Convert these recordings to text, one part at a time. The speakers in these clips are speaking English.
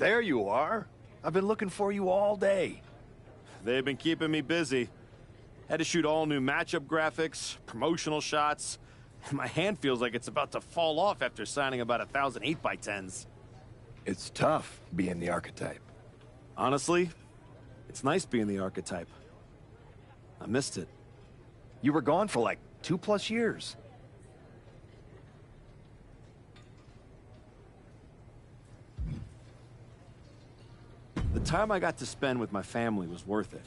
There you are. I've been looking for you all day. They've been keeping me busy. Had to shoot all new matchup graphics, promotional shots. My hand feels like it's about to fall off after signing about 1,000 8x10s. It's tough being the archetype. Honestly, it's nice being the archetype. I missed it. You were gone for like 2+ years. The time I got to spend with my family was worth it.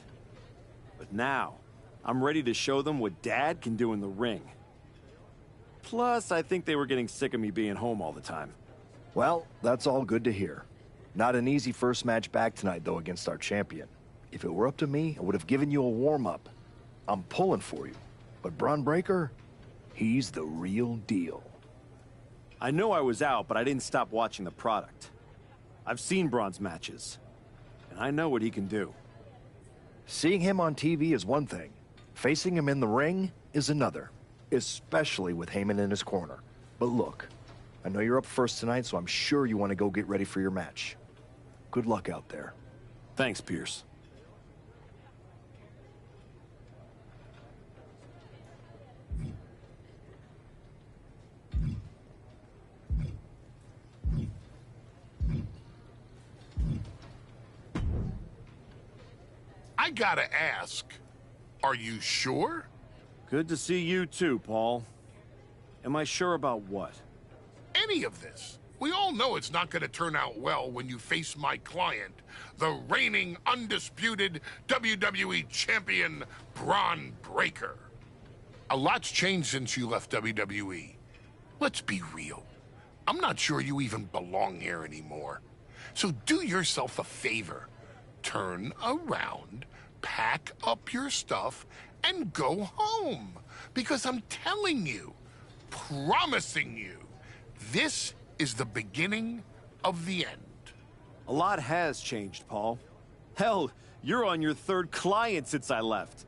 But now, I'm ready to show them what Dad can do in the ring. Plus, I think they were getting sick of me being home all the time. Well, that's all good to hear. Not an easy first match back tonight, though, against our champion. If it were up to me, I would have given you a warm-up. I'm pulling for you. But Braun Breaker, he's the real deal. I know I was out, but I didn't stop watching the product. I've seen Braun's matches, and I know what he can do. Seeing him on TV is one thing. Facing him in the ring is another, especially with Heyman in his corner. But look, I know you're up first tonight, so I'm sure you want to go get ready for your match. Good luck out there. Thanks, Pierce. I gotta ask, are you sure? Good to see you too, Paul. Am I sure about what? Any of this. We all know it's not gonna turn out well when you face my client, the reigning, undisputed WWE Champion, Braun Breaker. A lot's changed since you left WWE. Let's be real. I'm not sure you even belong here anymore. So do yourself a favor. Turn around, pack up your stuff, and go home. Because I'm telling you, promising you, this is the beginning of the end. A lot has changed, Paul. Hell, you're on your third client since I left.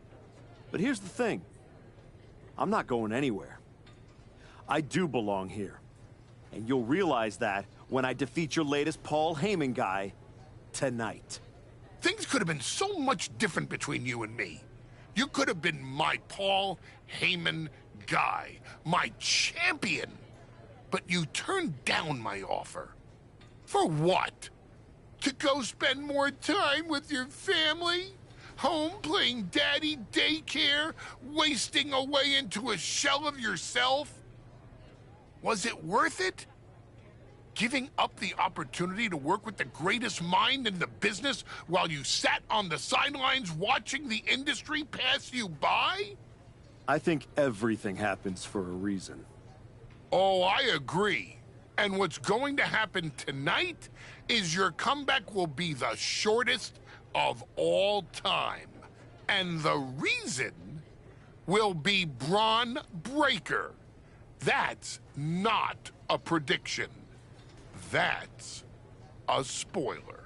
But here's the thing. I'm not going anywhere. I do belong here. And you'll realize that when I defeat your latest Paul Heyman guy tonight. Things could have been so much different between you and me. You could have been my Paul Heyman guy, my champion. But you turned down my offer. For what? To go spend more time with your family? Home playing daddy daycare? Wasting away into a shell of yourself? Was it worth it? giving up the opportunity to work with the greatest mind in the business while you sat on the sidelines watching the industry pass you by? I think everything happens for a reason. Oh, I agree. And what's going to happen tonight is your comeback will be the shortest of all time. And the reason will be Braun Breaker. That's not a prediction. That's a spoiler.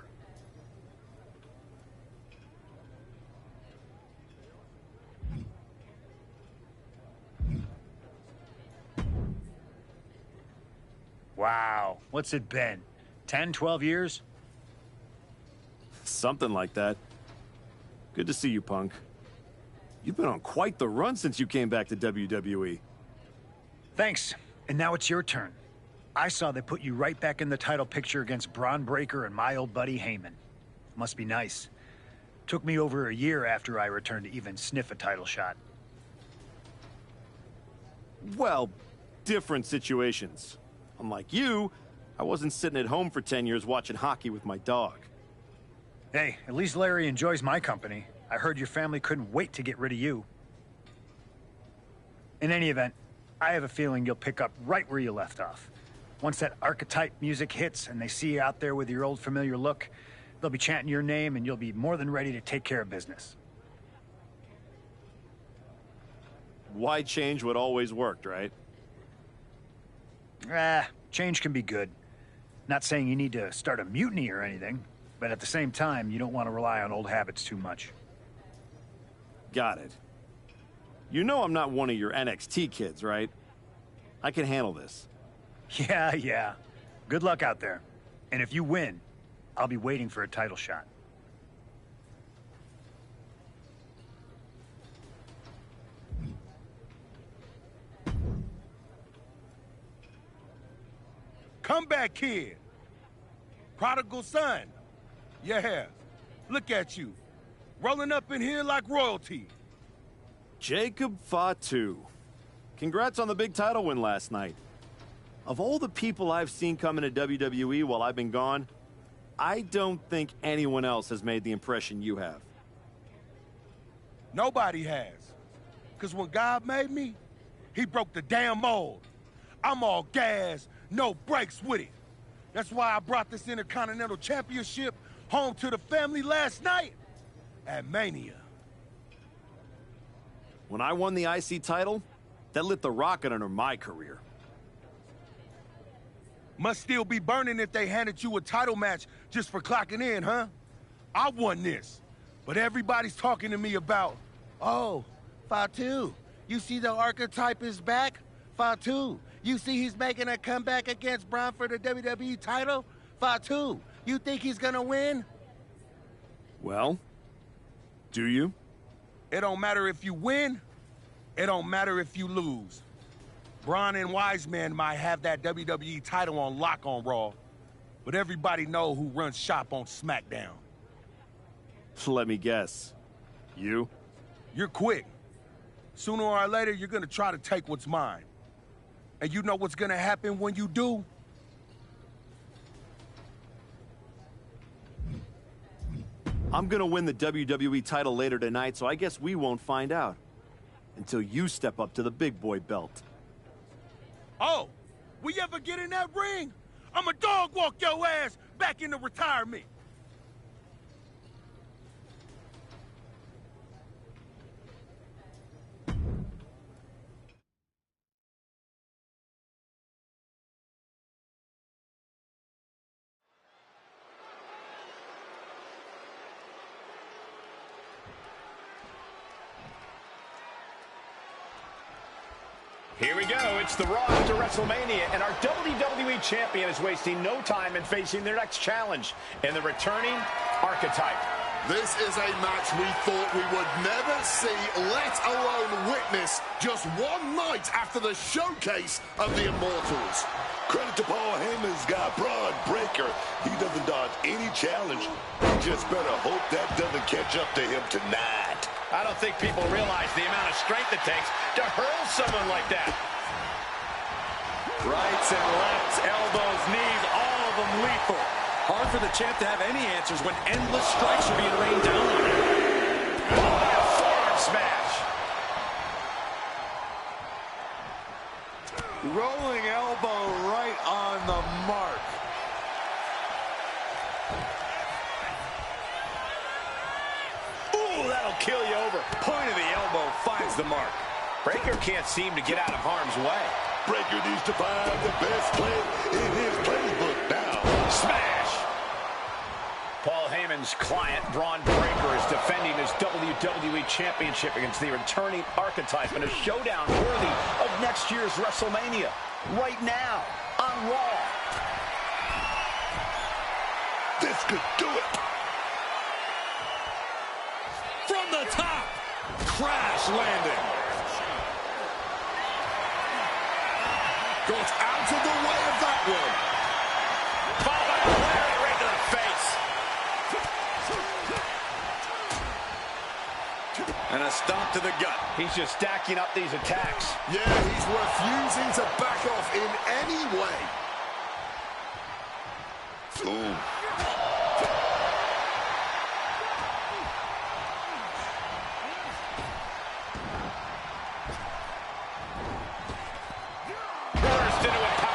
Wow, what's it been? 10, 12 years? Something like that. Good to see you, Punk. You've been on quite the run since you came back to WWE. Thanks. And now it's your turn. I saw they put you right back in the title picture against Braun Breaker and my old buddy Heyman. Must be nice. Took me over a year after I returned to even sniff a title shot. Well, different situations. Unlike you, I wasn't sitting at home for 10 years watching hockey with my dog. Hey, at least Larry enjoys my company. I heard your family couldn't wait to get rid of you. In any event, I have a feeling you'll pick up right where you left off. Once that archetype music hits and they see you out there with your old familiar look, they'll be chanting your name and you'll be more than ready to take care of business. Why change what always worked, right? Change can be good. Not saying you need to start a mutiny or anything, but at the same time, you don't want to rely on old habits too much. Got it. You know I'm not one of your NXT kids, right? I can handle this. Yeah. Good luck out there. And if you win, I'll be waiting for a title shot. Comeback kid. Prodigal son. Yeah. Look at you. Rolling up in here like royalty. Jacob Fatu. Congrats on the big title win last night. Of all the people I've seen come into WWE while I've been gone, I don't think anyone else has made the impression you have. Nobody has. Because when God made me, he broke the damn mold. I'm all gas, no brakes with it. That's why I brought this Intercontinental Championship home to the family last night at Mania. When I won the IC title, that lit the rocket under my career. Must still be burning if they handed you a title match just for clocking in, huh? I won this, but everybody's talking to me about, oh, Fatu, you see the archetype is back? Fatu, you see he's making a comeback against Braun for the WWE title? Fatu, you think he's gonna win? Well, do you? It don't matter if you win, it don't matter if you lose. Braun and Wiseman might have that WWE title on lock on Raw, but everybody know who runs shop on SmackDown. Let me guess. You? You're quick. Sooner or later, you're gonna try to take what's mine. And you know what's gonna happen when you do? I'm gonna win the WWE title later tonight, so I guess we won't find out. Until you step up to the big boy belt. Oh, we ever get in that ring? I'ma dog walk your ass back into retirement. Here we go. It's the Raw after WrestleMania, and our WWE Champion is wasting no time in facing their next challenge in the returning Archetype. This is a match we thought we would never see, let alone witness, just one night after the showcase of the Immortals. Credit to Paul Heyman's guy, Braun Breaker. He doesn't dodge any challenge. You just better hope that doesn't catch up to him tonight. I don't think people realize the amount of strength it takes to hurl someone like that. Rights and lefts, elbows, knees, all of them lethal. Hard for the champ to have any answers when endless strikes are being rained down on him. Oh, and a forearm smash. Rolling elbow right on the mark. Ooh, that'll kill you over. Point of the elbow finds the mark. Breaker can't seem to get out of harm's way. Breaker needs to find the best play in his playbook now. Smash! Paul Heyman's client, Braun Breaker, is defending his WWE Championship against the returning Archetype in a showdown worthy of next year's WrestleMania. Right now, on Raw. This could do it. From the top, crash landing. Got out of the way of that one. Followed by a lariat right to the face. And a stomp to the gut. He's just stacking up these attacks. Yeah, he's refusing to back off in any way. Ooh.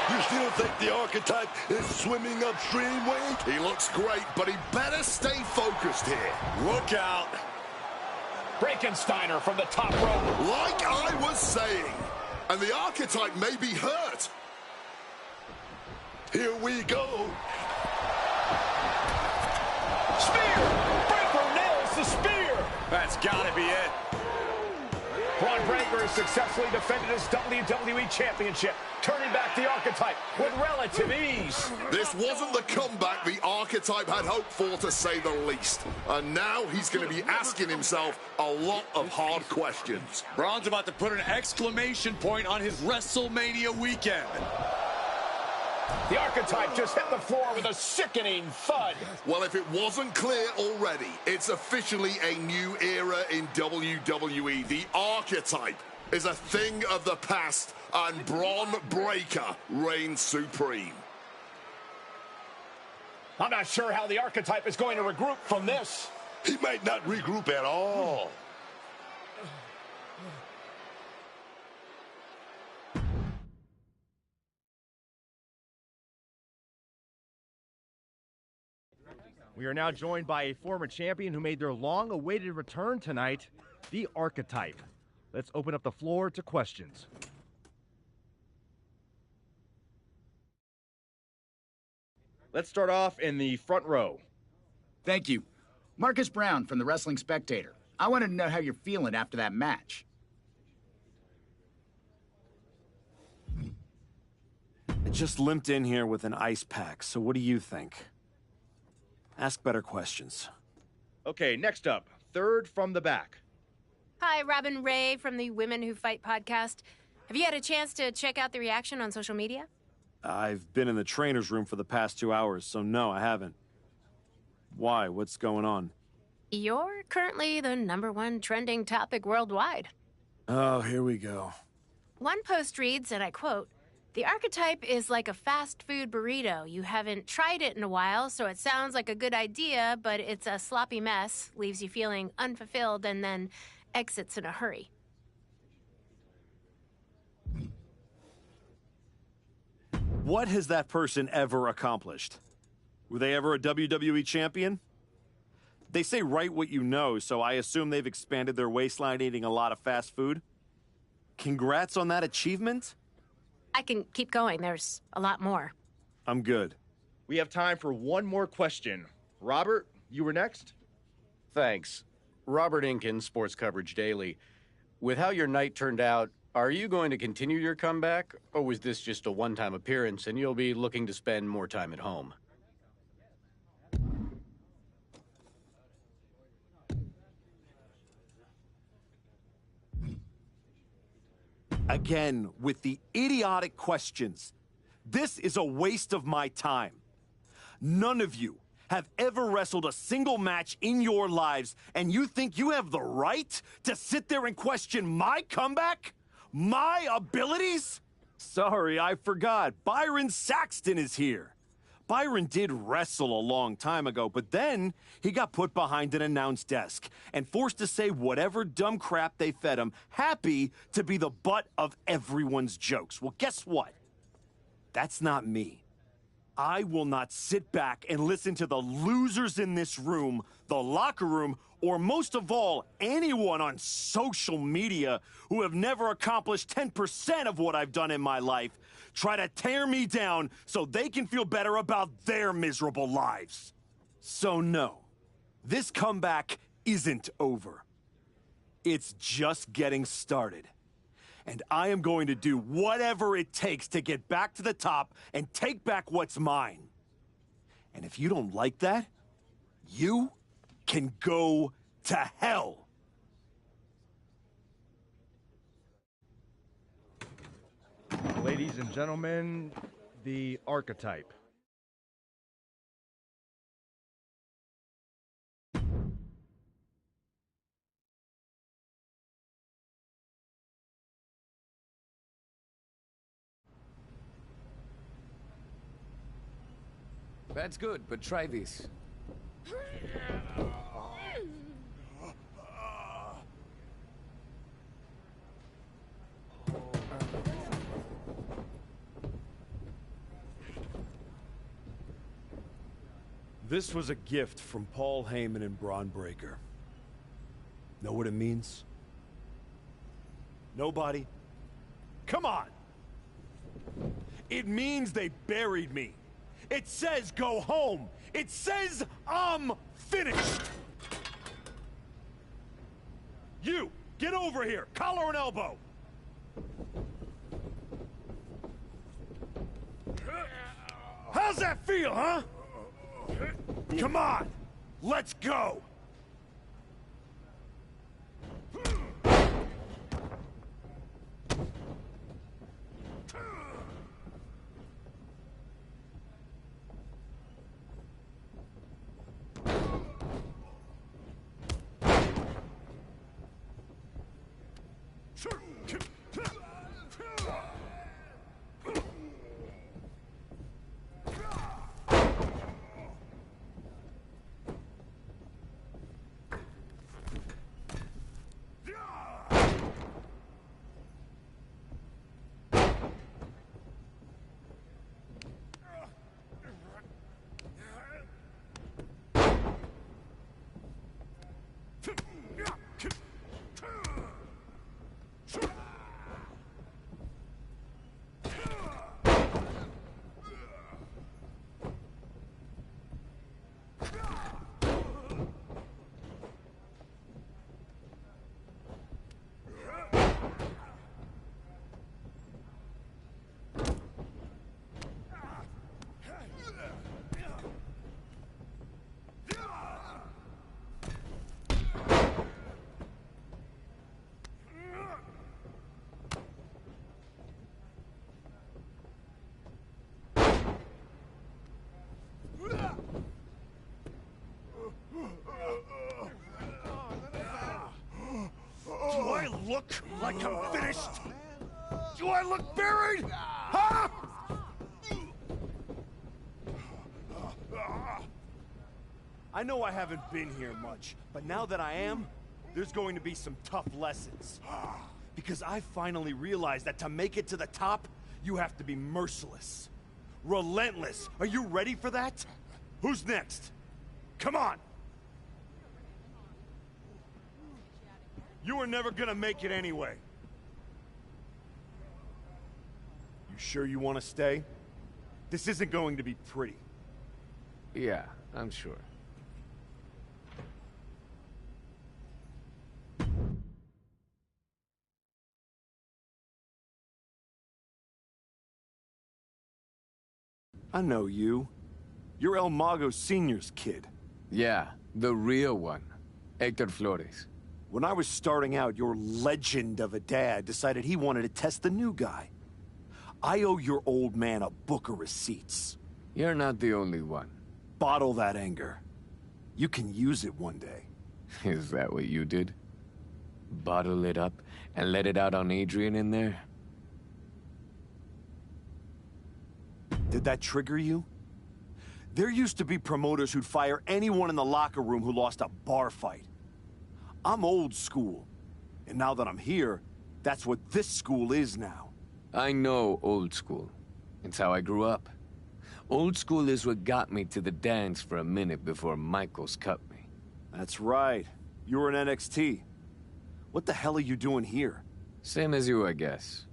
You still think the Archetype is swimming upstream, Wade? He looks great, but he better stay focused here. Look out. Frankensteiner from the top rope. Like I was saying, and the Archetype may be hurt. Here we go. Spear! Breaker nails the spear! That's gotta be it. Braun Breaker has successfully defended his WWE Championship, turning back the Archetype with relative ease. This wasn't the comeback the Archetype had hoped for, to say the least. And now he's going to be asking himself a lot of hard questions. Braun's about to put an exclamation point on his WrestleMania weekend. The Archetype just hit the floor with a sickening thud. Well, if it wasn't clear already, it's officially a new era in WWE. The Archetype is a thing of the past, and Braun Breaker reigns supreme. I'm not sure how the Archetype is going to regroup from this. He might not regroup at all. We are now joined by a former champion who made their long-awaited return tonight, the Archetype. Let's open up the floor to questions. Let's start off in the front row. Thank you. Marcus Brown from the Wrestling Spectator. I wanted to know how you're feeling after that match. I just limped in here with an ice pack, so what do you think? Ask better questions. Okay, next up, third from the back. Hi, Robin Ray from the Women Who Fight podcast. Have you had a chance to check out the reaction on social media? I've been in the trainer's room for the past 2 hours, so no, I haven't. Why? What's going on? You're currently the #1 trending topic worldwide. Oh, here we go. One post reads, and I quote, "The Archetype is like a fast food burrito. You haven't tried it in a while, so it sounds like a good idea, but it's a sloppy mess, leaves you feeling unfulfilled, and then exits in a hurry." What has that person ever accomplished? Were they ever a WWE champion? They say write what you know, so I assume they've expanded their waistline eating a lot of fast food. Congrats on that achievement. I can keep going. There's a lot more. I'm good. We have time for one more question. Robert, you were next. Thanks. Robert Inkin, Sports Coverage Daily. With how your night turned out, are you going to continue your comeback, or was this just a one-time appearance and you'll be looking to spend more time at home? Again, with the idiotic questions. This is a waste of my time. None of you have ever wrestled a single match in your lives, and you think you have the right to sit there and question my comeback? My abilities? Sorry, I forgot. Byron Saxton is here. Byron did wrestle a long time ago, but then he got put behind an announce desk and forced to say whatever dumb crap they fed him, happy to be the butt of everyone's jokes. Well, guess what? That's not me. I will not sit back and listen to the losers in this room, the locker room, or most of all, anyone on social media who have never accomplished 10% of what I've done in my life try to tear me down so they can feel better about their miserable lives. So no, this comeback isn't over. It's just getting started. And I am going to do whatever it takes to get back to the top and take back what's mine. And if you don't like that, you can go to hell. Ladies and gentlemen, the Archetype. That's good, but try this. This was a gift from Paul Heyman and Braun Breaker. Know what it means? Nobody? Come on! It means they buried me. It says go home. It says I'm finished. You, get over here. Collar and elbow. How's that feel, huh? Come on, let's go. Do I look like I'm finished? Do I look buried? Huh? I know I haven't been here much, but now that I am, there's going to be some tough lessons. Because I finally realized that to make it to the top, you have to be merciless. Relentless. Are you ready for that? Who's next? Come on! You were never gonna make it anyway. You sure you want to stay? This isn't going to be pretty. Yeah, I'm sure. I know you. You're El Mago Sr.'s kid. Yeah, the real one. Hector Flores. When I was starting out, your legend of a dad decided he wanted to test the new guy. I owe your old man a book of receipts. You're not the only one. Bottle that anger. You can use it one day. Is that what you did? Bottle it up and let it out on Adrian in there? Did that trigger you? There used to be promoters who'd fire anyone in the locker room who lost a bar fight. I'm old school, and now that I'm here, that's what this school is now. I know old school. It's how I grew up. Old school is what got me to the dance for a minute before Michaels cut me. That's right. You were in NXT. What the hell are you doing here? Same as you, I guess.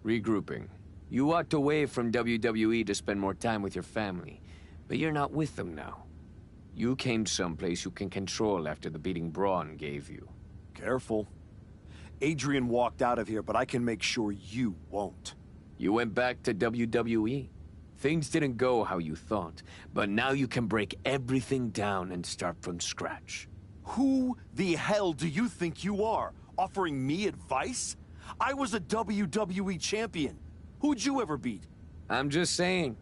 Regrouping. You walked away from WWE to spend more time with your family, but you're not with them now. You came someplace you can control after the beating Braun gave you. Careful. Adrian walked out of here, but I can make sure you won't. You went back to WWE. Things didn't go how you thought, but now you can break everything down and start from scratch. Who the hell do you think you are? Offering me advice? I was a WWE champion. Who'd you ever beat? I'm just saying.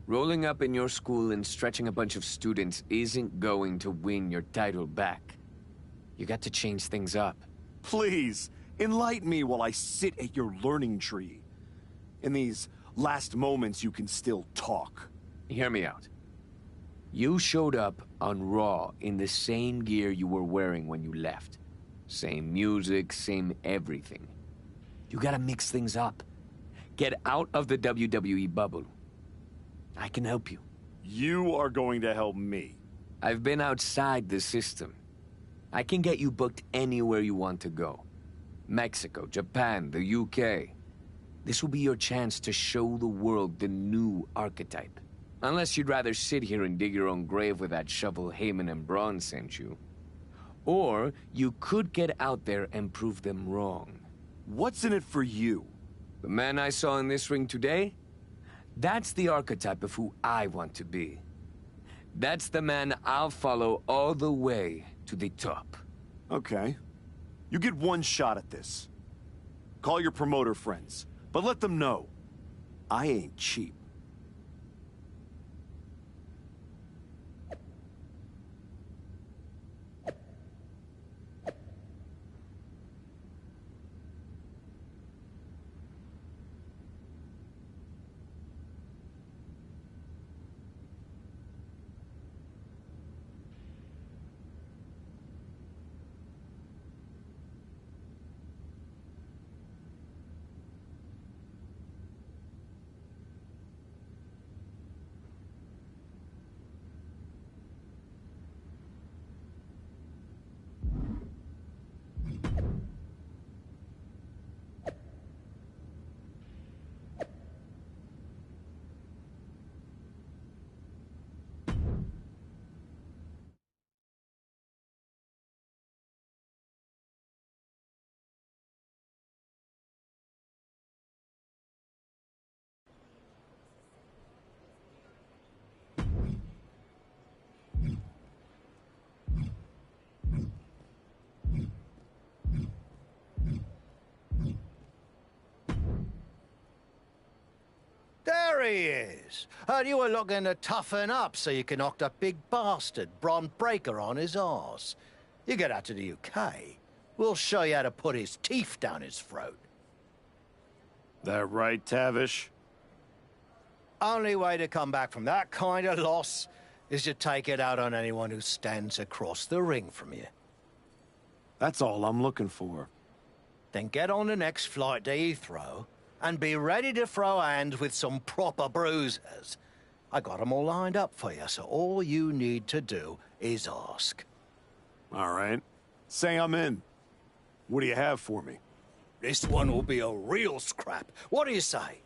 Rolling up in your school and stretching a bunch of students isn't going to win your title back. You got to change things up. Please, enlighten me while I sit at your learning tree. In these last moments, you can still talk. Hear me out. You showed up on Raw in the same gear you were wearing when you left. Same music, same everything. You gotta mix things up. Get out of the WWE bubble. I can help you. You are going to help me. I've been outside the system. I can get you booked anywhere you want to go. Mexico, Japan, the UK. This will be your chance to show the world the new archetype. Unless you'd rather sit here and dig your own grave with that shovel Heyman and Braun sent you. Or you could get out there and prove them wrong. What's in it for you? The man I saw in this ring today? That's the archetype of who I want to be. That's the man I'll follow all the way to the top. Okay. You get one shot at this. Call your promoter friends, but let them know I ain't cheap. There he is. Heard you were looking to toughen up so you can knock that big bastard, Bron Breakker, on his arse. You get out to the UK, we'll show you how to put his teeth down his throat. That right, Tavish? Only way to come back from that kind of loss is to take it out on anyone who stands across the ring from you. That's all I'm looking for. Then get on the next flight to Heathrow and be ready to throw hands with some proper bruisers. I got 'em all lined up for you, so all you need to do is ask. All right. Say I'm in. What do you have for me? This one will be a real scrap. What do you say?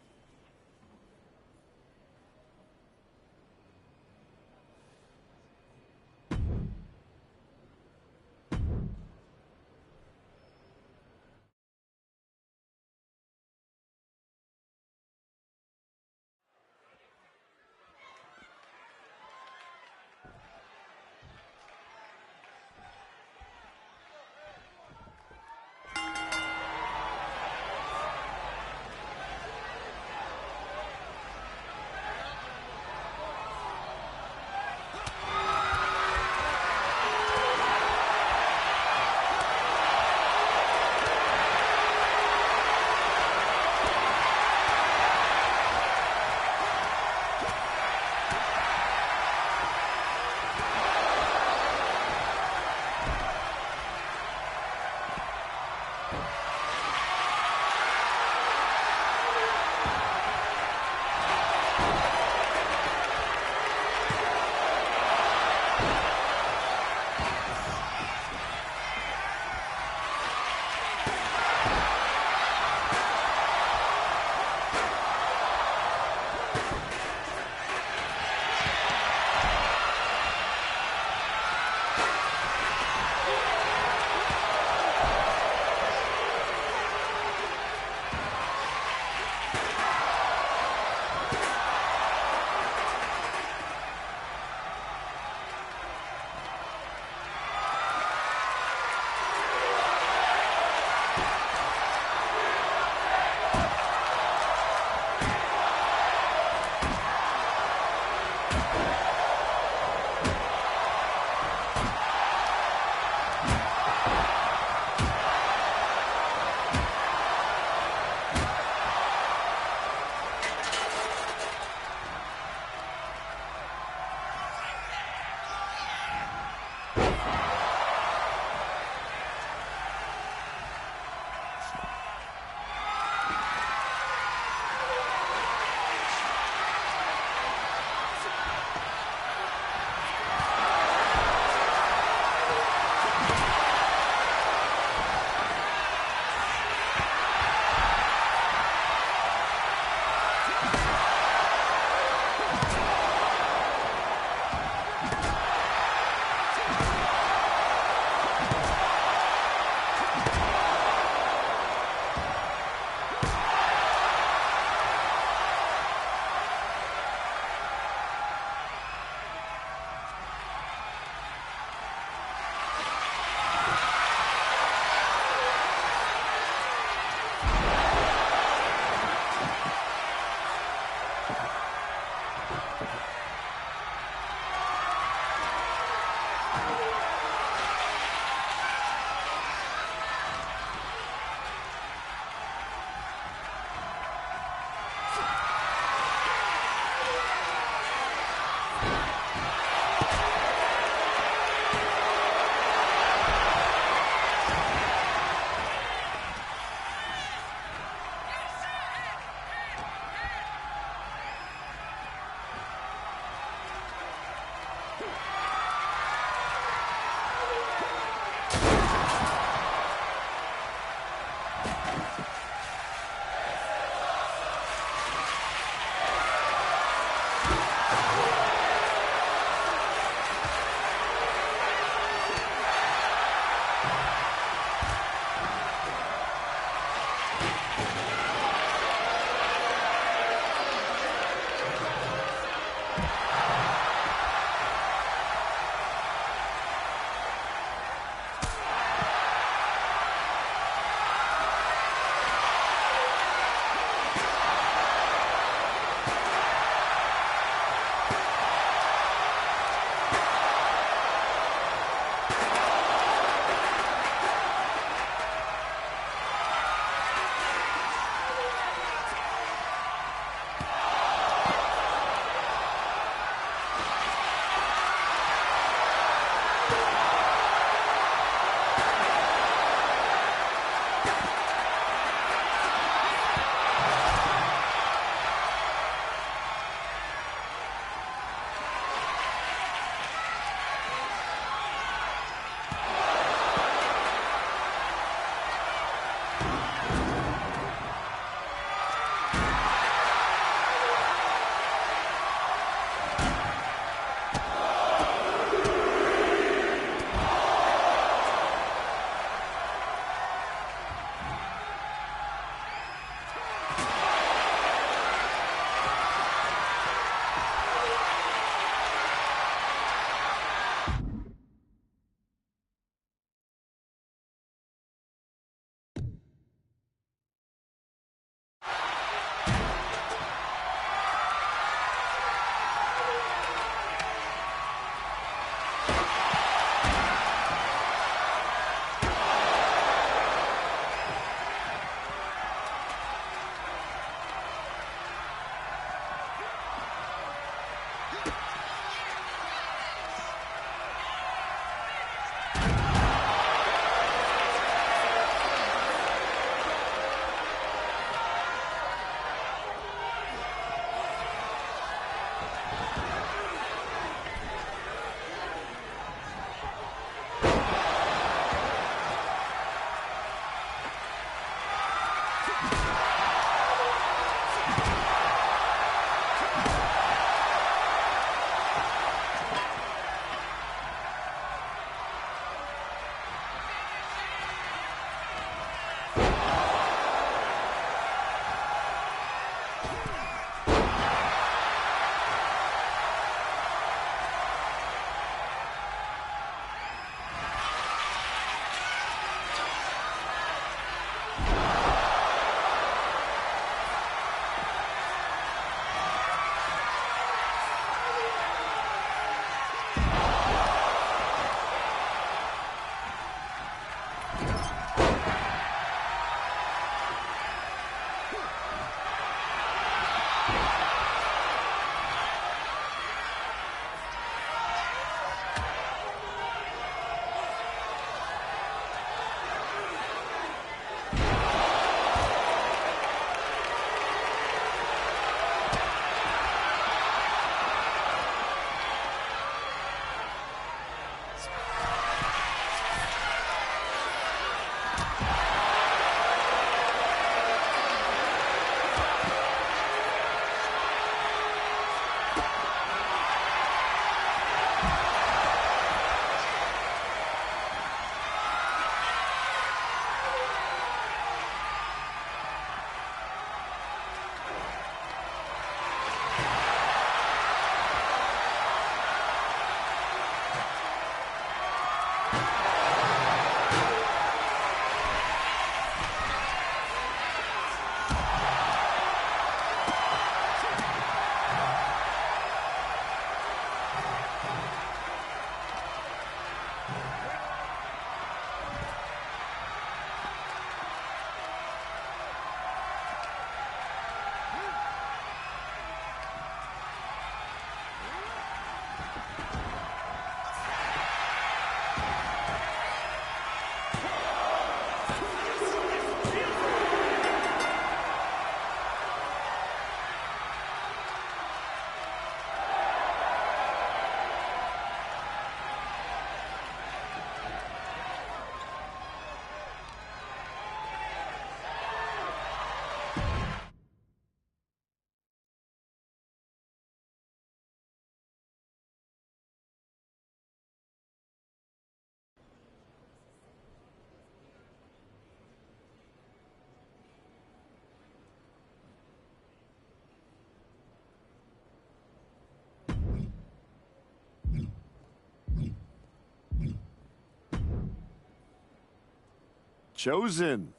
Chosen.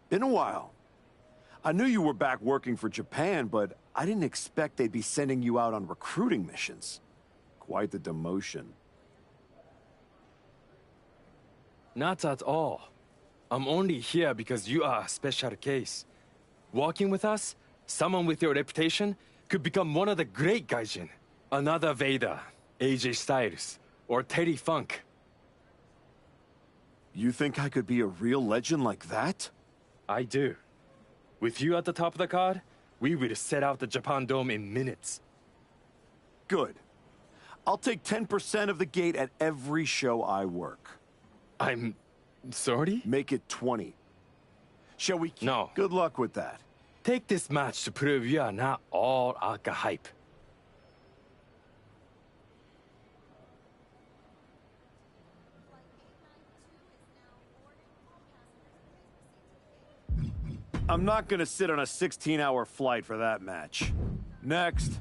Been a while. I knew you were back working for Japan, but I didn't expect they'd be sending you out on recruiting missions. Quite the demotion. Not at all. I'm only here because you are a special case. Working with us, someone with your reputation could become one of the great gaijin. Another Vader, AJ Styles, or Terry Funk. You think I could be a real legend like that? I do. With you at the top of the card, we will set out the Japan Dome in minutes. Good. I'll take 10% of the gate at every show I work. I'm sorry? Make it 20. Shall we? No. Good luck with that. Take this match to prove you are not all Aka hype. I'm not gonna sit on a 16-hour flight for that match. Next.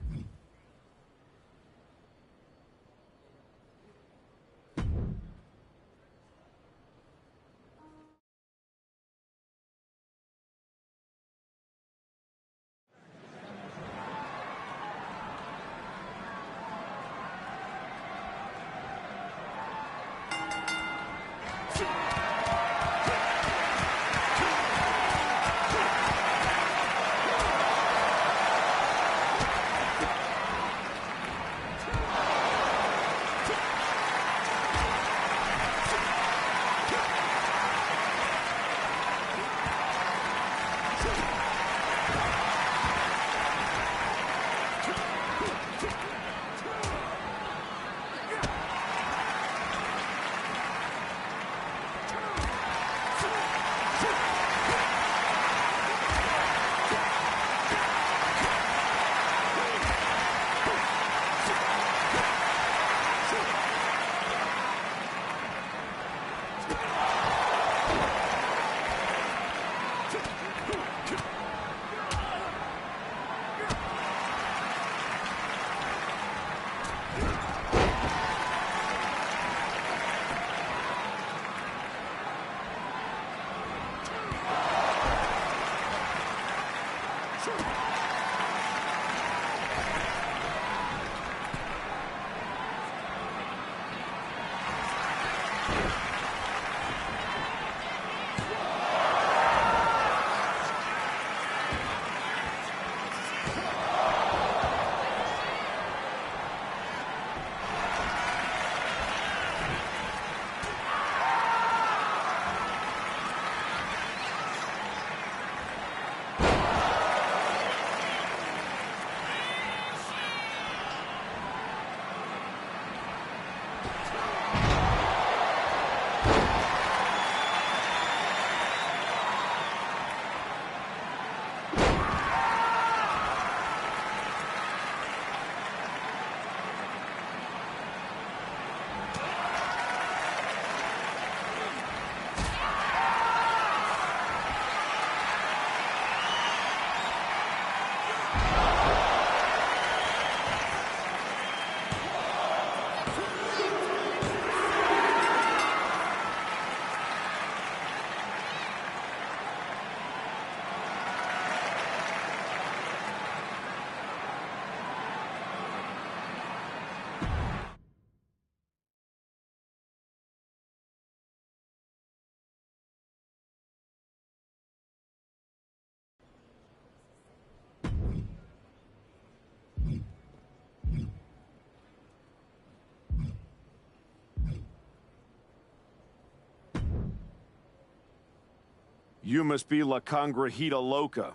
You must be La Congrejita Loca.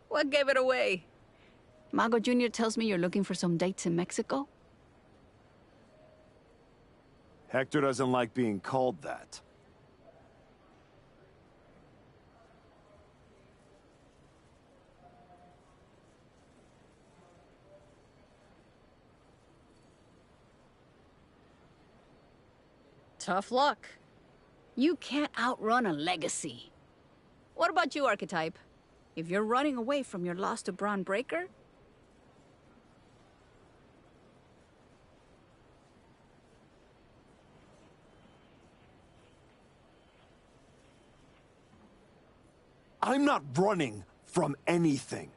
What gave it away? Mago Jr. tells me you're looking for some dates in Mexico? Hector doesn't like being called that. Tough luck. You can't outrun a legacy. What about you, Archetype? If you're running away from your loss to Braun Breaker? I'm not running from anything.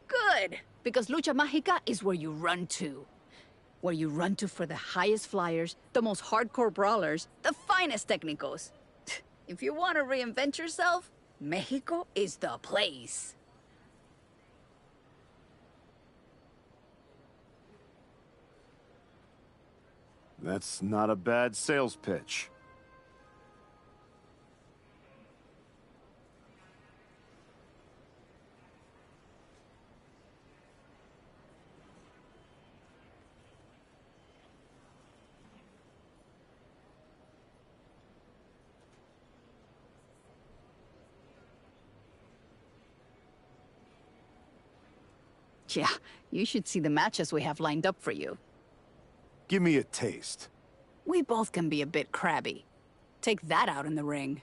Good, because Lucha Mágica is where you run to. Where you run to for the highest flyers, the most hardcore brawlers, the finest técnicos. If you want to reinvent yourself, Mexico is the place. That's not a bad sales pitch. Yeah, you should see the matches we have lined up for you. Give me a taste. We both can be a bit crabby. Take that out in the ring.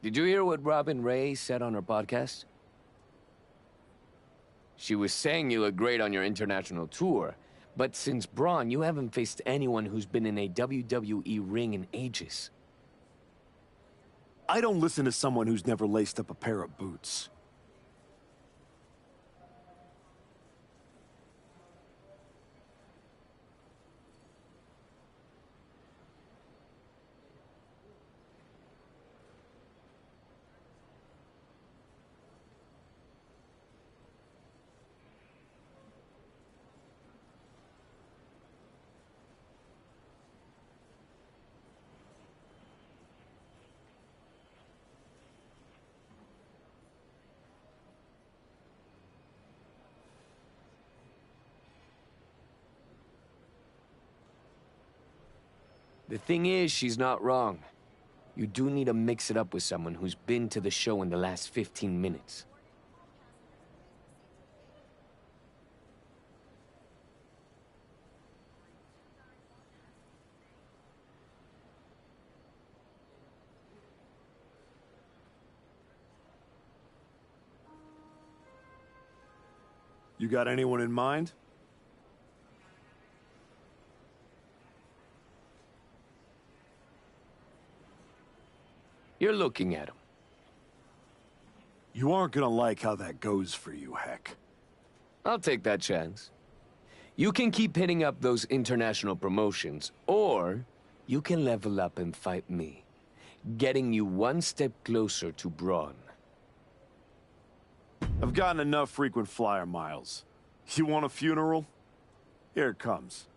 Did you hear what Robin Ray said on her podcast? She was saying you look great on your international tour, but since Braun, you haven't faced anyone who's been in a WWE ring in ages. I don't listen to someone who's never laced up a pair of boots. The thing is, she's not wrong. You do need to mix it up with someone who's been to the show in the last 15 minutes. You got anyone in mind? You're looking at him. You aren't gonna like how that goes for you, Heck. I'll take that chance. You can keep hitting up those international promotions, or you can level up and fight me, getting you one step closer to Braun. I've gotten enough frequent flyer miles. You want a funeral? Here it comes.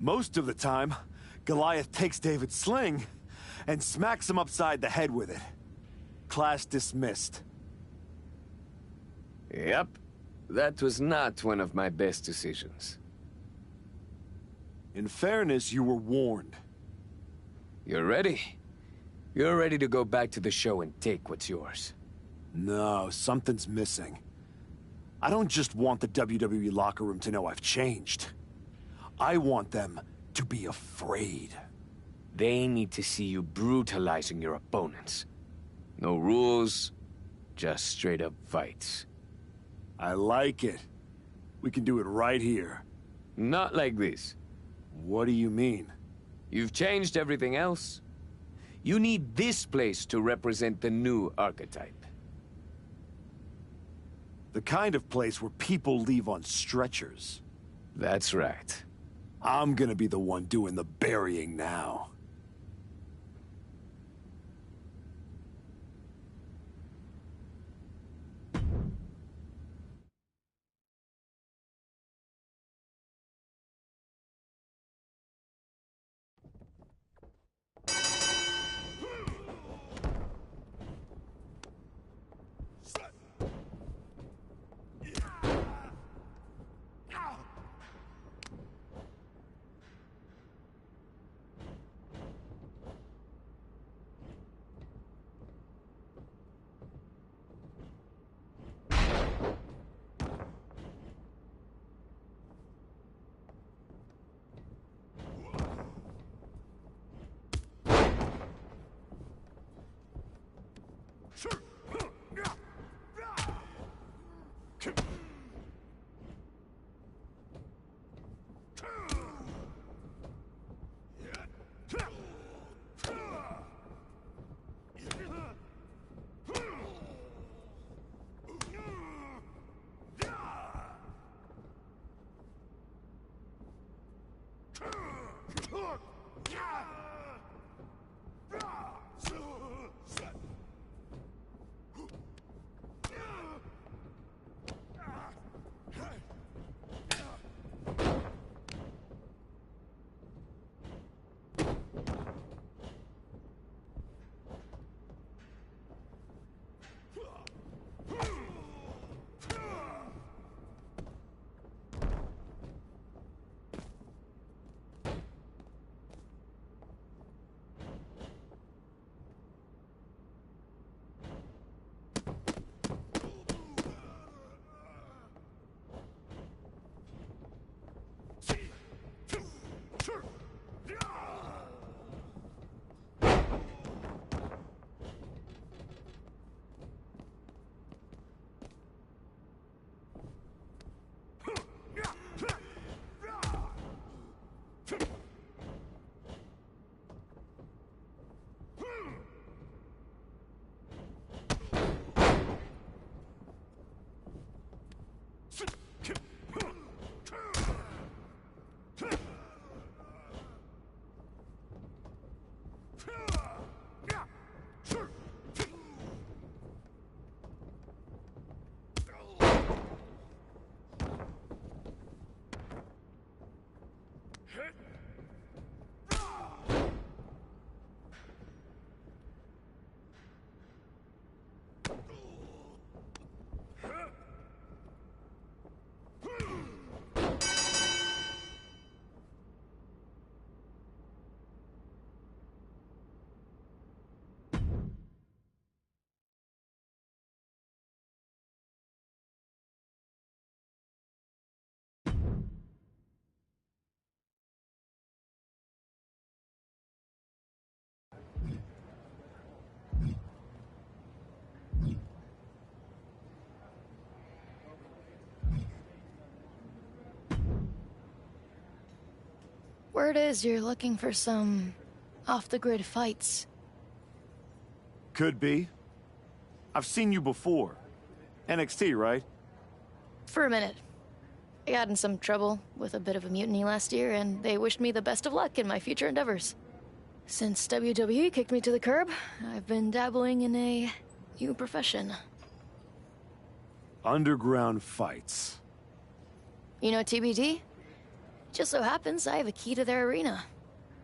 Most of the time, Goliath takes David's sling and smacks him upside the head with it. Class dismissed. Yep. That was not one of my best decisions. In fairness, you were warned. You're ready? You're ready to go back to the show and take what's yours. No, something's missing. I don't just want the WWE locker room to know I've changed. I want them to be afraid. They need to see you brutalizing your opponents. No rules, just straight-up fights. I like it. We can do it right here. Not like this. What do you mean? You've changed everything else. You need this place to represent the new archetype. The kind of place where people leave on stretchers. That's right. I'm gonna be the one doing the burying now. Word is you're looking for some off-the-grid fights. Could be. I've seen you before. NXT, right? For a minute. I got in some trouble with a bit of a mutiny last year, and they wished me the best of luck in my future endeavors. Since WWE kicked me to the curb, I've been dabbling in a new profession. Underground fights. You know TBD? Just so happens I have a key to their arena.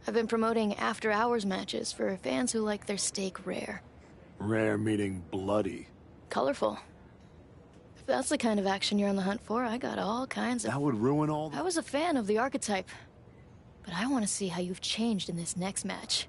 I've been promoting after-hours matches for fans who like their steak rare. Rare meaning bloody. Colorful. If that's the kind of action you're on the hunt for, I got all kinds of... That would ruin all the... I was a fan of the archetype, but I want to see how you've changed in this next match.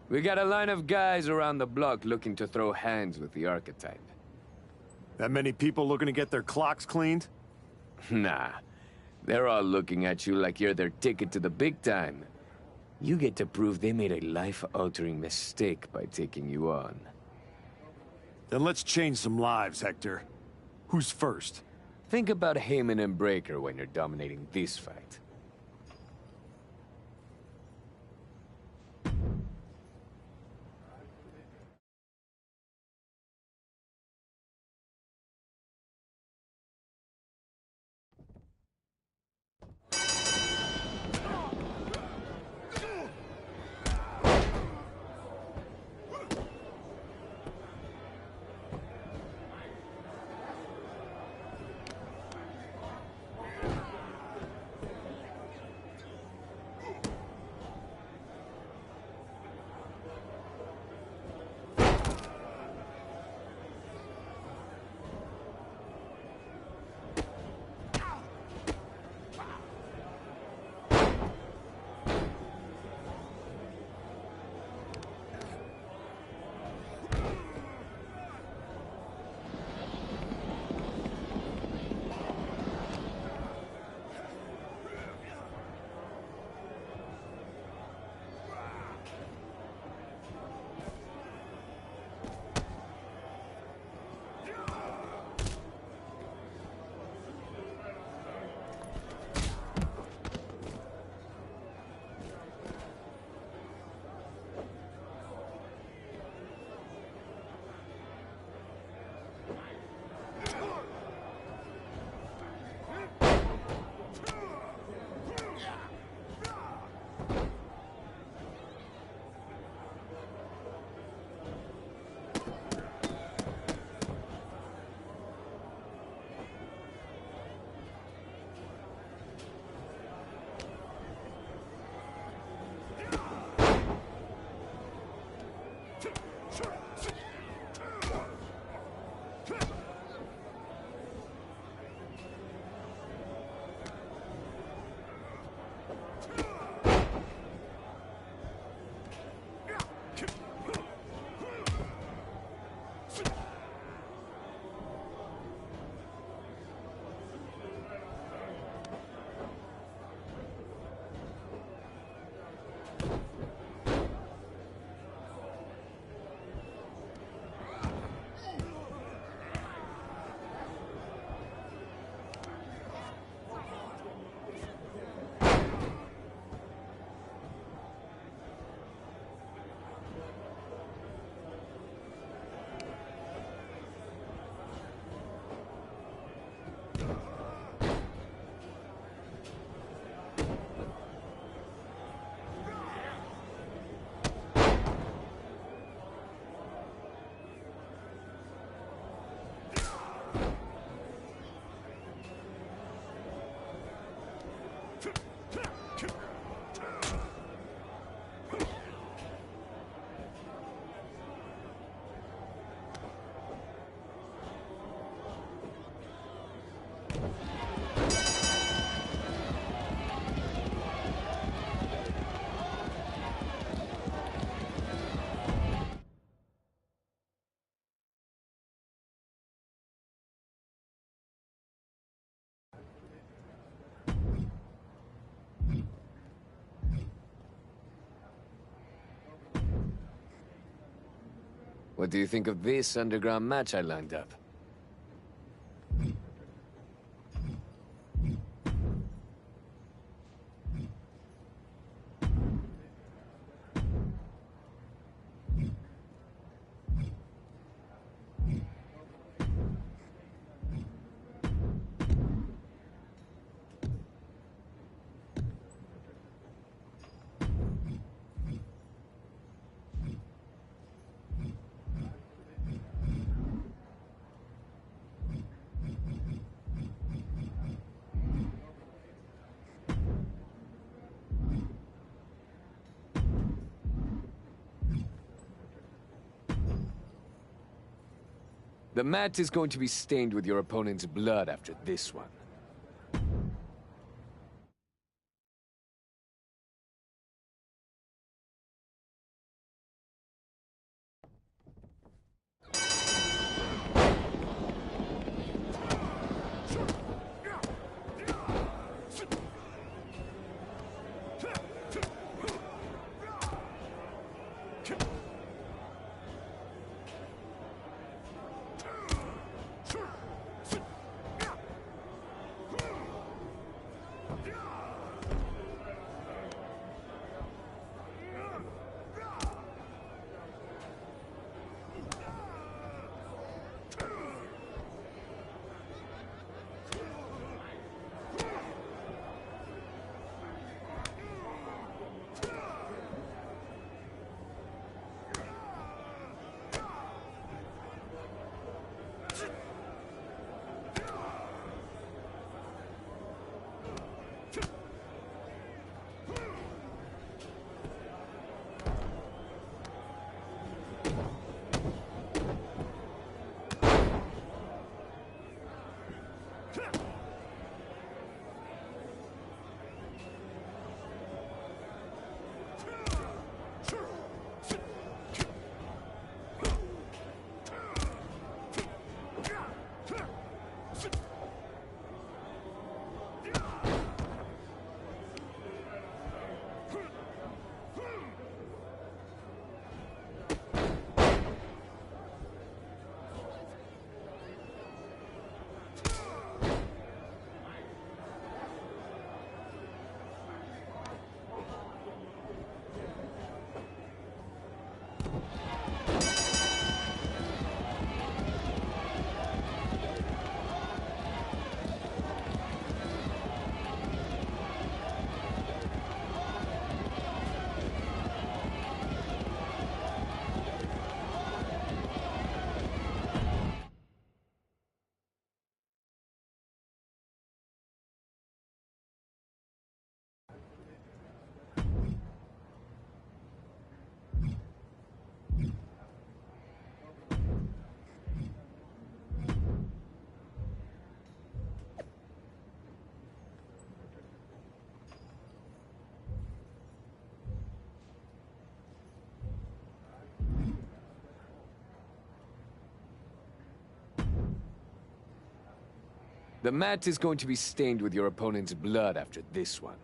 We got a line of guys around the block looking to throw hands with the archetype. That many people looking to get their clocks cleaned? Nah. They're all looking at you like you're their ticket to the big time. You get to prove they made a life-altering mistake by taking you on. Then let's change some lives, Hector. Who's first? Think about Heyman and Breaker when you're dominating this fight. What do you think of this underground match I lined up? The mat is going to be stained with your opponent's blood after this one. The mat is going to be stained with your opponent's blood after this one.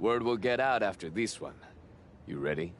Word will get out after this one. You ready?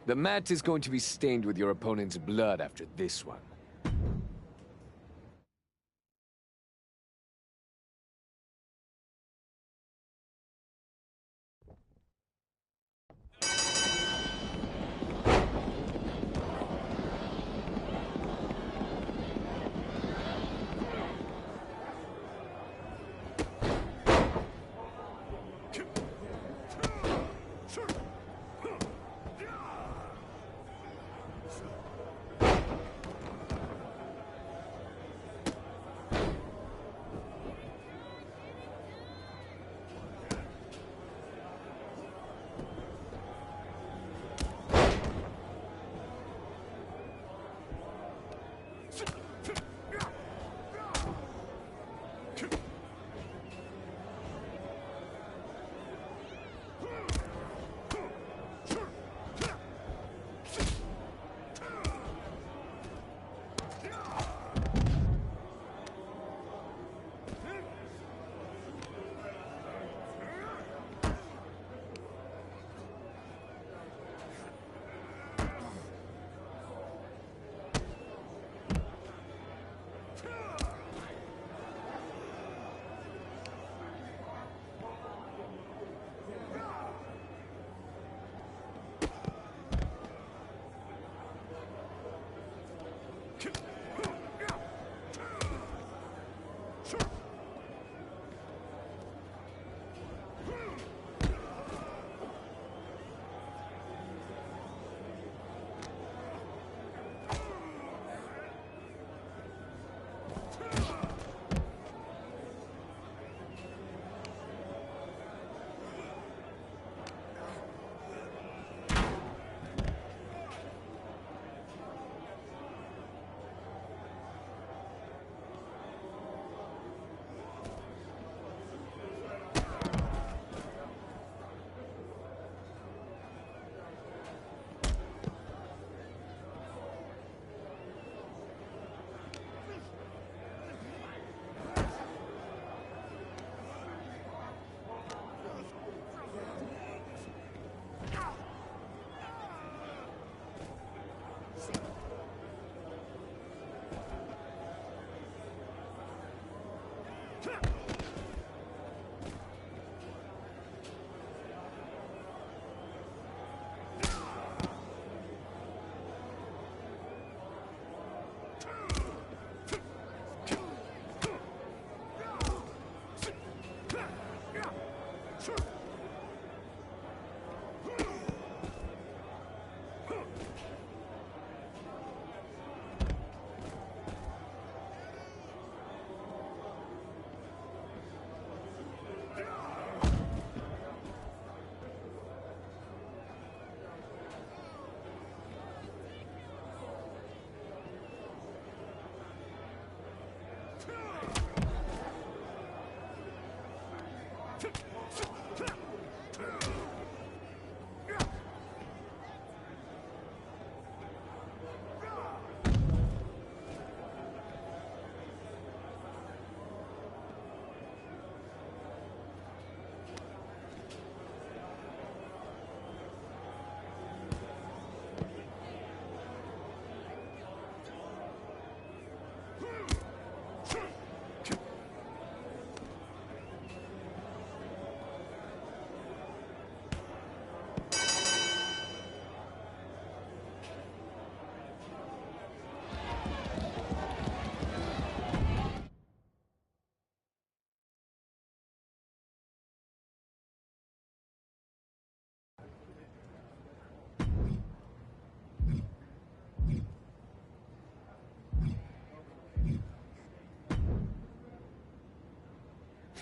The mat is going to be stained with your opponent's blood after this one.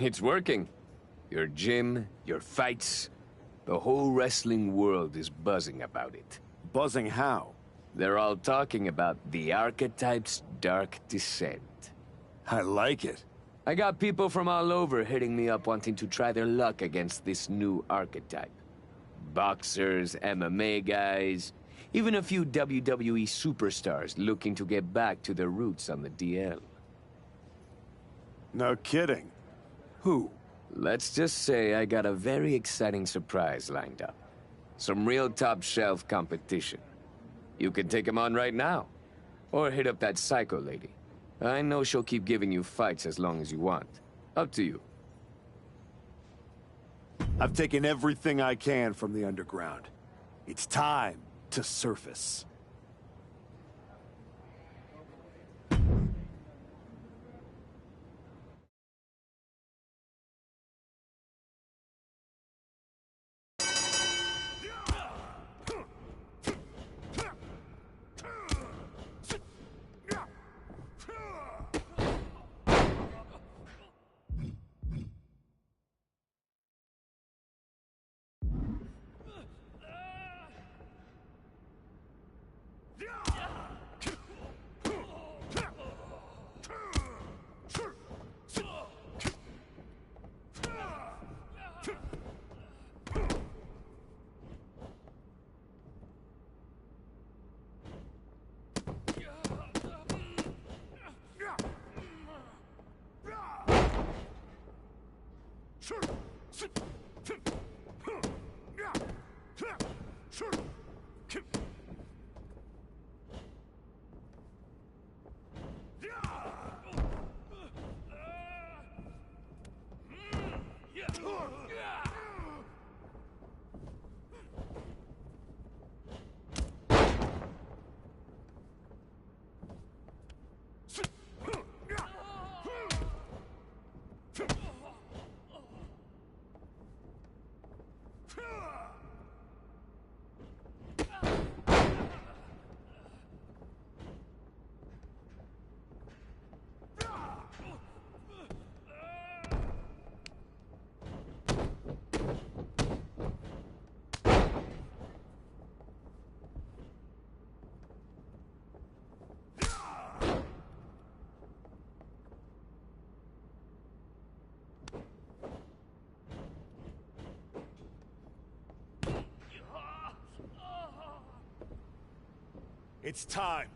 It's working. Your gym, your fights, the whole wrestling world is buzzing about it. Buzzing how? They're all talking about the Archetype's dark descent. I like it. I got people from all over hitting me up wanting to try their luck against this new Archetype. Boxers, MMA guys, even a few WWE superstars looking to get back to their roots on the DL. No kidding. Who? Let's just say I got a very exciting surprise lined up. Some real top-shelf competition. You can take him on right now. Or hit up that psycho lady. I know she'll keep giving you fights as long as you want. Up to you. I've taken everything I can from the underground. It's time to surface. It's time.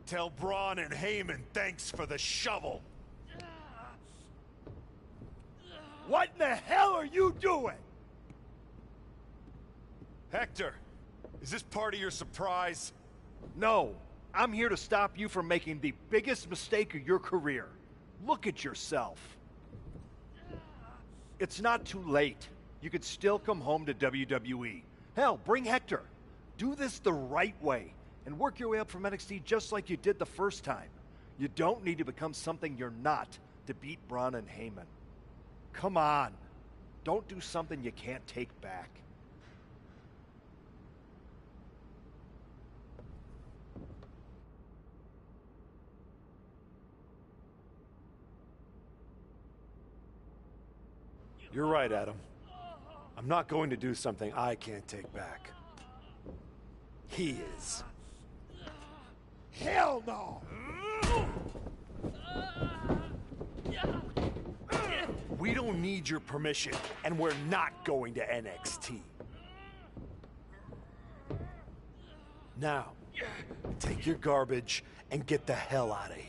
Tell Braun and Heyman thanks for the shovel. What in the hell are you doing? Hector, is this part of your surprise? No, I'm here to stop you from making the biggest mistake of your career. Look at yourself. It's not too late. You could still come home to WWE. Hell, bring Hector. Do this the right way and work your way up from NXT just like you did the first time. You don't need to become something you're not to beat Braun and Heyman. Come on. Don't do something you can't take back. You're right, Adam. I'm not going to do something I can't take back. He is. Hell no! We don't need your permission, and we're not going to NXT. Now, take your garbage and get the hell out of here.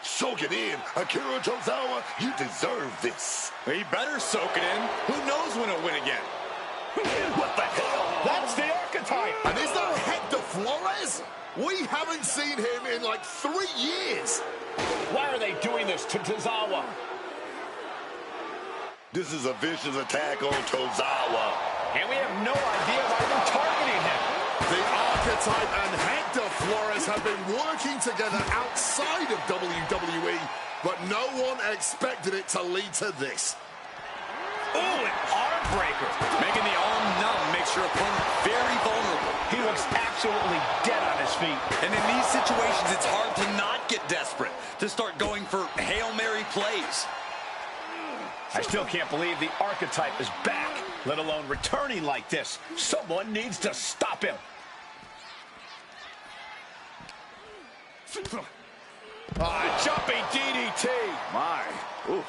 Soak it in, Akira Tozawa. You deserve this. He better soak it in. Who knows when he'll win again? What the hell? That's the Archetype. And is that Hector Flores? We haven't seen him in like 3 years. Why are they doing this to Tozawa? This is a vicious attack on Tozawa. And we have no idea why they're targeting him. The Archetype and Hector Flores have been working together outside of WWE, but no one expected it to lead to this. Ooh, an arm breaker. Making the arm numb makes your opponent very vulnerable. He looks absolutely dead on his feet. And in these situations, it's hard to not get desperate, to start going for Hail Mary plays. I still can't believe the Archetype is back, let alone returning like this. Someone needs to stop him. Jumping DDT. My. Oof.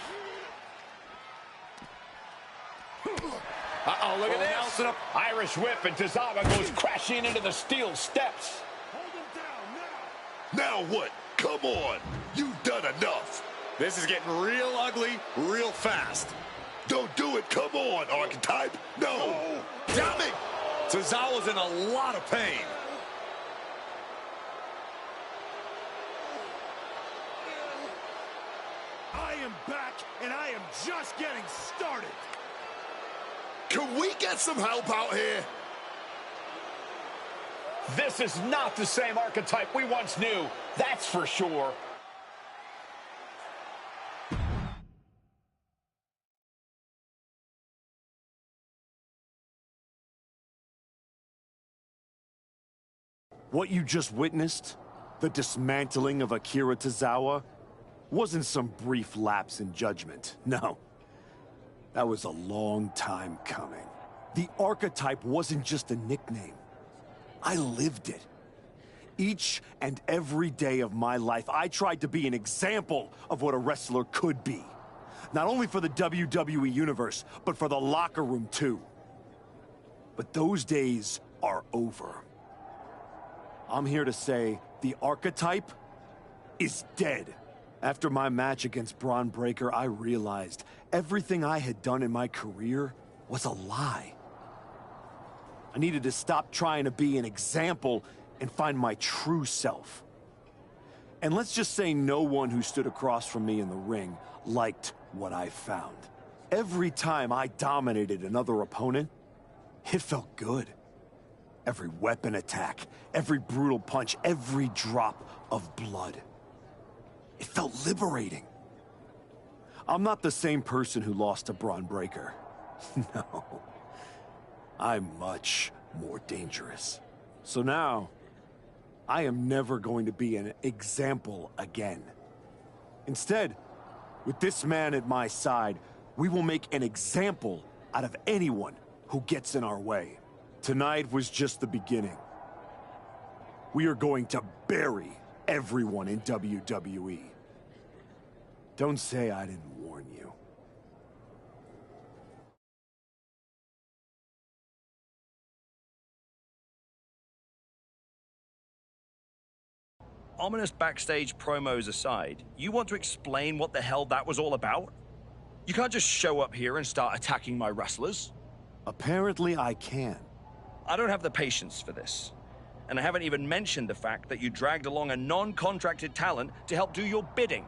Uh-oh, look at this. Irish whip, and Tozawa goes crashing into the steel steps. Now what? Come on. You've done enough. This is getting real ugly, real fast. Don't do it. Come on, Archetype. No. Damn it. Tozawa's in a lot of pain. I am back, and I am just getting started. Can we get some help out here? This is not the same Archetype we once knew, that's for sure. What you just witnessed, the dismantling of Akira Tozawa, wasn't some brief lapse in judgment. No. That was a long time coming. The Archetype wasn't just a nickname. I lived it. Each and every day of my life, I tried to be an example of what a wrestler could be. Not only for the WWE Universe, but for the locker room too. But those days are over. I'm here to say the Archetype is dead. After my match against Braun Breaker, I realized everything I had done in my career was a lie. I needed to stop trying to be an example and find my true self. And let's just say no one who stood across from me in the ring liked what I found. Every time I dominated another opponent, it felt good. Every weapon attack, every brutal punch, every drop of blood. It felt liberating. I'm not the same person who lost to Braun Breaker. No. I'm much more dangerous. So now, I am never going to be an example again. Instead, with this man at my side, we will make an example out of anyone who gets in our way. Tonight was just the beginning. We are going to bury everyone in WWE. Don't say I didn't warn you. Ominous backstage promos aside, you want to explain what the hell that was all about? You can't just show up here and start attacking my wrestlers. Apparently I can. I don't have the patience for this. And I haven't even mentioned the fact that you dragged along a non-contracted talent to help do your bidding.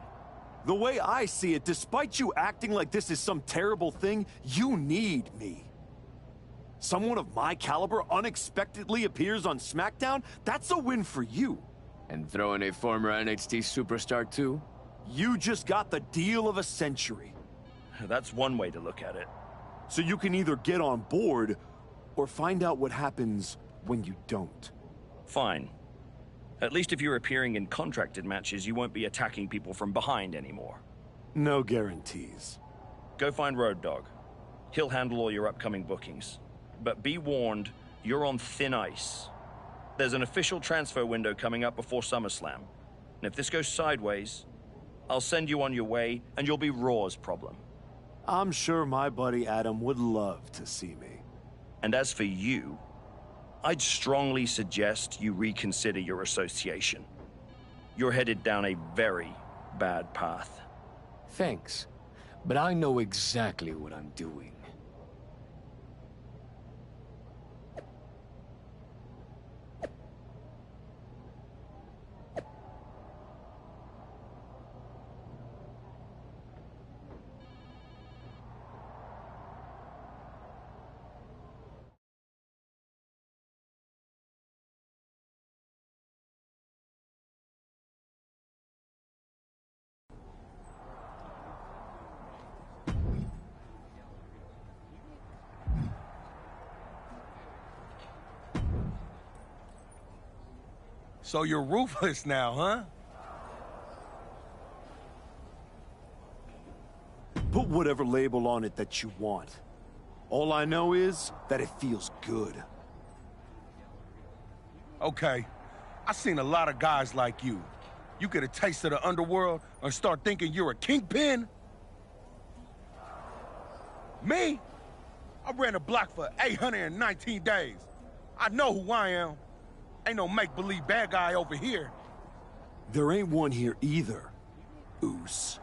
The way I see it, despite you acting like this is some terrible thing, you need me. Someone of my caliber unexpectedly appears on SmackDown? That's a win for you. And throw in a former NXT superstar too? You just got the deal of a century. That's one way to look at it. So you can either get on board, or find out what happens when you don't. Fine. At least if you're appearing in contracted matches, you won't be attacking people from behind anymore. No guarantees. Go find Road Dogg. He'll handle all your upcoming bookings. But be warned, you're on thin ice. There's an official transfer window coming up before SummerSlam. And if this goes sideways, I'll send you on your way, and you'll be Raw's problem. I'm sure my buddy Adam would love to see me. And as for you, I'd strongly suggest you reconsider your association. You're headed down a very bad path. Thanks, but I know exactly what I'm doing. So you're ruthless now, huh? Put whatever label on it that you want. All I know is that it feels good. Okay. I've seen a lot of guys like you. You get a taste of the underworld and start thinking you're a kingpin? Me? I ran a block for 819 days. I know who I am. Ain't no make-believe bad guy over here. There ain't one here either, Oos.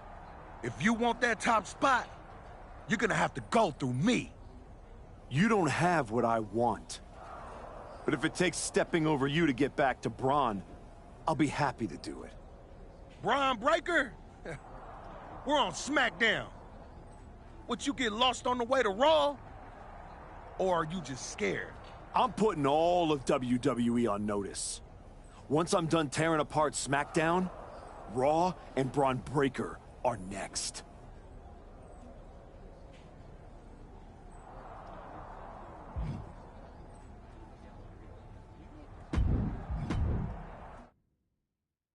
If you want that top spot, you're gonna have to go through me. You don't have what I want. But if it takes stepping over you to get back to Braun, I'll be happy to do it. Braun Breaker? We're on SmackDown. Would you get lost on the way to Raw? Or are you just scared? I'm putting all of WWE on notice. Once I'm done tearing apart SmackDown, Raw and Braun Breaker are next.